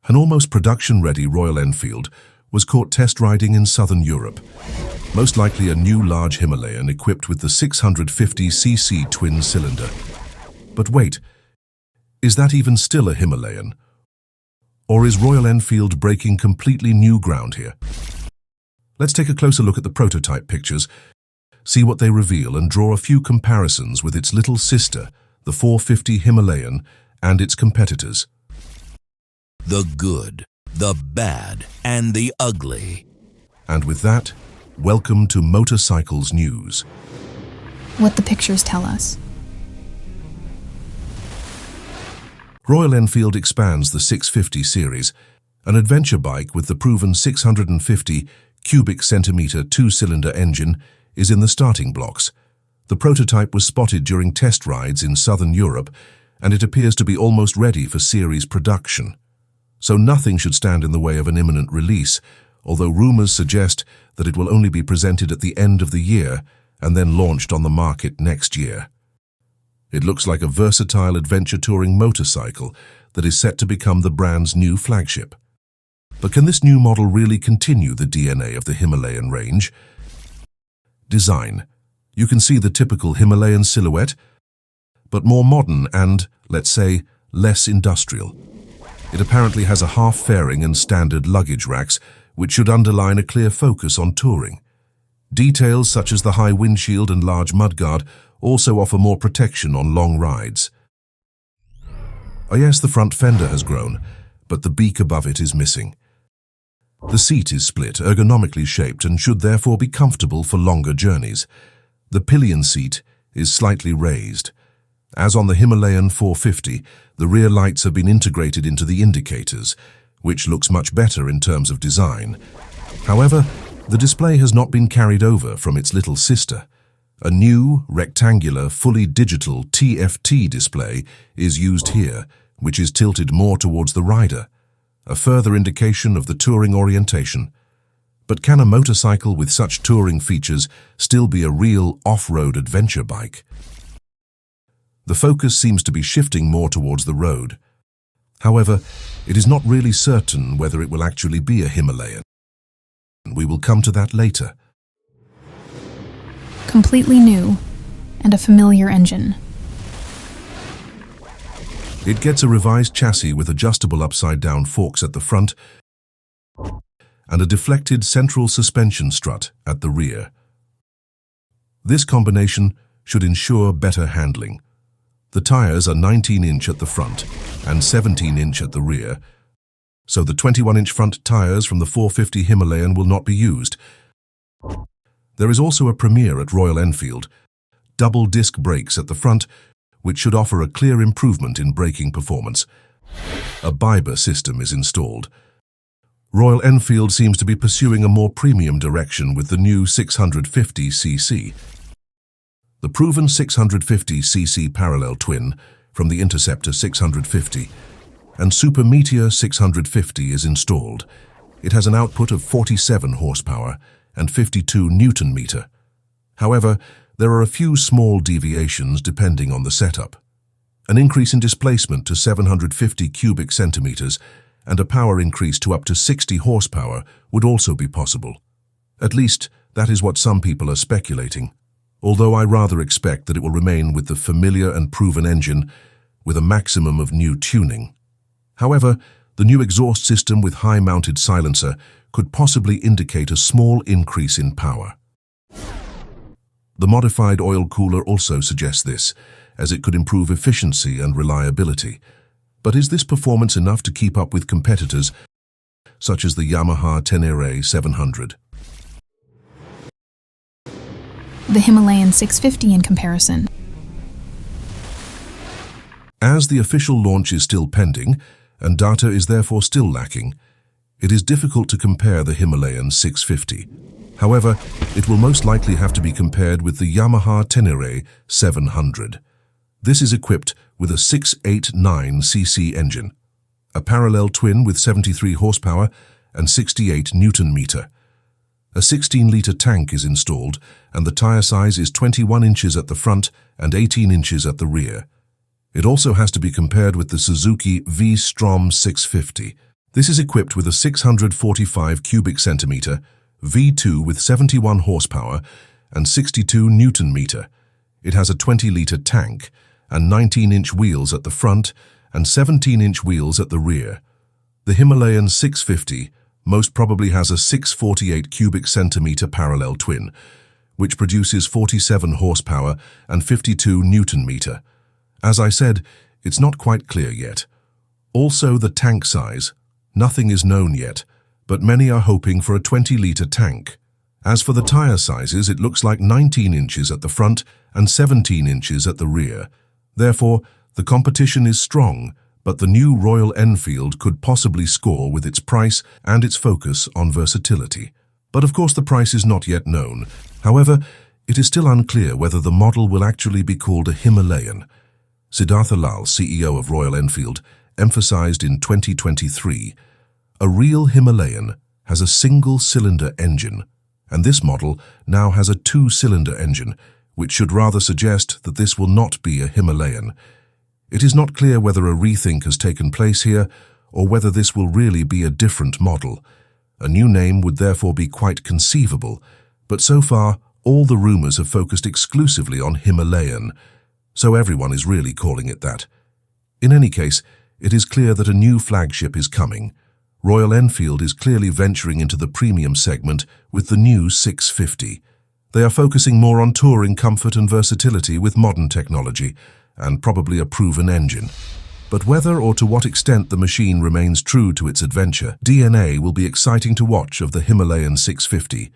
An almost production-ready Royal Enfield was caught test riding in southern Europe, most likely a new large Himalayan equipped with the 650cc twin cylinder. But wait, is that even still a Himalayan? Or is Royal Enfield breaking completely new ground here? Let's take a closer look at the prototype pictures, see what they reveal, and draw a few comparisons with its little sister, the 450 Himalayan, and its competitors. The good, the bad, and the ugly. And with that, welcome to Motorcycles News. What the pictures tell us. Royal Enfield expands the 650 series. An adventure bike with the proven 650 cubic centimeter two-cylinder engine is in the starting blocks. The prototype was spotted during test rides in southern Europe, and it appears to be almost ready for series production. So nothing should stand in the way of an imminent release, although rumors suggest that it will only be presented at the end of the year and then launched on the market next year. It looks like a versatile adventure touring motorcycle that is set to become the brand's new flagship. But can this new model really continue the DNA of the Himalayan range? Design. You can see the typical Himalayan silhouette, but more modern and, let's say, less industrial. It apparently has a half fairing and standard luggage racks, which should underline a clear focus on touring. Details such as the high windshield and large mudguard also offer more protection on long rides. Oh yes, the front fender has grown, but the beak above it is missing. The seat is split, ergonomically shaped, and should therefore be comfortable for longer journeys. The pillion seat is slightly raised. As on the Himalayan 450, the rear lights have been integrated into the indicators, which looks much better in terms of design. However, the display has not been carried over from its little sister. A new, rectangular, fully digital TFT display is used here, which is tilted more towards the rider, a further indication of the touring orientation. But can a motorcycle with such touring features still be a real off-road adventure bike? The focus seems to be shifting more towards the road. However, it is not really certain whether it will actually be a Himalayan. We will come to that later. Completely new and a familiar engine. It gets a revised chassis with adjustable upside-down forks at the front and a deflected central suspension strut at the rear. This combination should ensure better handling. The tires are 19-inch at the front and 17-inch at the rear, so the 21-inch front tires from the 450 Himalayan will not be used. There is also a premiere at Royal Enfield, double disc brakes at the front, which should offer a clear improvement in braking performance. A Biber system is installed. Royal Enfield seems to be pursuing a more premium direction with the new 650cc. The proven 650cc parallel twin from the Interceptor 650 and Super Meteor 650 is installed. It has an output of 47 horsepower and 52 Newton-meter. However, there are a few small deviations depending on the setup. An increase in displacement to 750 cubic centimeters and a power increase to up to 60 horsepower would also be possible. At least, that is what some people are speculating, although I rather expect that it will remain with the familiar and proven engine with a maximum of new tuning. However, the new exhaust system with high-mounted silencer could possibly indicate a small increase in power. The modified oil cooler also suggests this, as it could improve efficiency and reliability. But is this performance enough to keep up with competitors such as the Yamaha Tenere 700? The Himalayan 650 in comparison. As the official launch is still pending, and data is therefore still lacking, it is difficult to compare the Himalayan 650. However, it will most likely have to be compared with the Yamaha Tenere 700. This is equipped with a 689cc engine, a parallel twin with 73 horsepower and 68 Newton-meter. A 16-litre tank is installed, and the tyre size is 21 inches at the front and 18 inches at the rear. It also has to be compared with the Suzuki V-Strom 650, This is equipped with a 645 cubic centimeter V2 with 71 horsepower and 62 Newton meter. It has a 20-litre tank and 19-inch wheels at the front and 17-inch wheels at the rear. The Himalayan 650 most probably has a 648 cubic centimeter parallel twin, which produces 47 horsepower and 52 Newton meter. As I said, it's not quite clear yet. Also, the tank size. Nothing is known yet, but many are hoping for a 20-litre tank. As for the tyre sizes, it looks like 19 inches at the front and 17 inches at the rear. Therefore, the competition is strong, but the new Royal Enfield could possibly score with its price and its focus on versatility. But of course the price is not yet known. However, it is still unclear whether the model will actually be called a Himalayan. Siddhartha Lal, CEO of Royal Enfield, emphasized in 2023, a real Himalayan has a single-cylinder engine, and this model now has a two-cylinder engine, which should rather suggest that this will not be a Himalayan. It is not clear whether a rethink has taken place here or whether this will really be a different model. A new name would therefore be quite conceivable, but so far all the rumors have focused exclusively on Himalayan, so everyone is really calling it that. In any case, it is clear that a new flagship is coming. Royal Enfield is clearly venturing into the premium segment with the new 650. They are focusing more on touring comfort and versatility with modern technology, and probably a proven engine. But whether or to what extent the machine remains true to its adventure, DNA will be exciting to watch of the Himalayan 650.